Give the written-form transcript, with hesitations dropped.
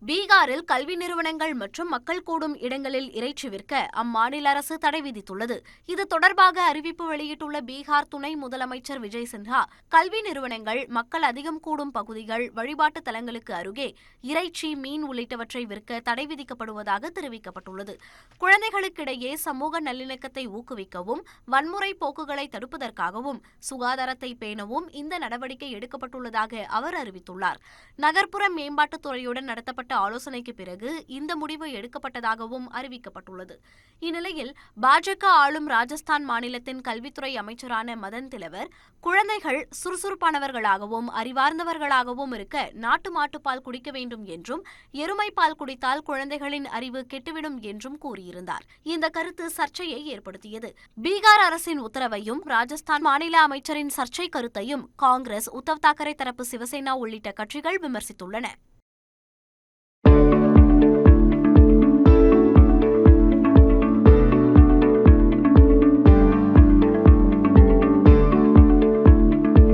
பீகாரில் கல்வி நிறுவனங்கள் மற்றும் மக்கள் கூடும் இடங்களில் இறைச்சி விற்க அம்மாநில அரசு தடை விதித்துள்ளது. இது தொடர்பாக அறிவிப்பு வெளியிட்டுள்ள பீகார் துணை முதலமைச்சர் விஜய் சின்ஹா, கல்வி நிறுவனங்கள், மக்கள் அதிகம் கூடும் பகுதிகள், வழிபாட்டு தலங்களுக்கு அருகே இறைச்சி, மீன் உள்ளிட்டவற்றை விற்க தடை விதிக்கப்படுவதாக தெரிவிக்கப்பட்டுள்ளது. குழந்தைகளுக்கிடையே சமூக நல்லிணக்கத்தை ஊக்குவிக்கவும், வன்முறை போக்குகளை தடுப்பதற்காகவும், சுகாதாரத்தை பேணவும் இந்த நடவடிக்கை எடுக்கப்பட்டுள்ளதாக அவர் அறிவித்துள்ளார். நகர்ப்புற மேம்பாட்டுத்துறையுடன் நடத்தப்பட்ட ஆலோசனைக்கு பிறகு இந்த முடிவு எடுக்கப்பட்டதாகவும் அறிவிக்கப்பட்டுள்ளது. இந்நிலையில் பாஜக ஆளும் ராஜஸ்தான் மாநிலத்தின் கல்வித்துறை அமைச்சரான மதன் திலவர், குழந்தைகள் சுறுசுறுப்பானவர்களாகவும் அறிவார்ந்தவர்களாகவும் இருக்க நாட்டு மாட்டுப்பால் குடிக்க வேண்டும் என்றும், எருமை பால் குடித்தால் குழந்தைகளின் அறிவு கெட்டுவிடும் என்றும் கூறியிருந்தார். இந்த கருத்து சர்ச்சையை ஏற்படுத்தியது. பீகார் அரசின் உத்தரவையும் ராஜஸ்தான் மாநில அமைச்சரின் சர்ச்சை கருத்தையும் காங்கிரஸ், உத்தவ் தாக்கரே தரப்பு சிவசேனா உள்ளிட்ட கட்சிகள் விமர்சித்துள்ளன.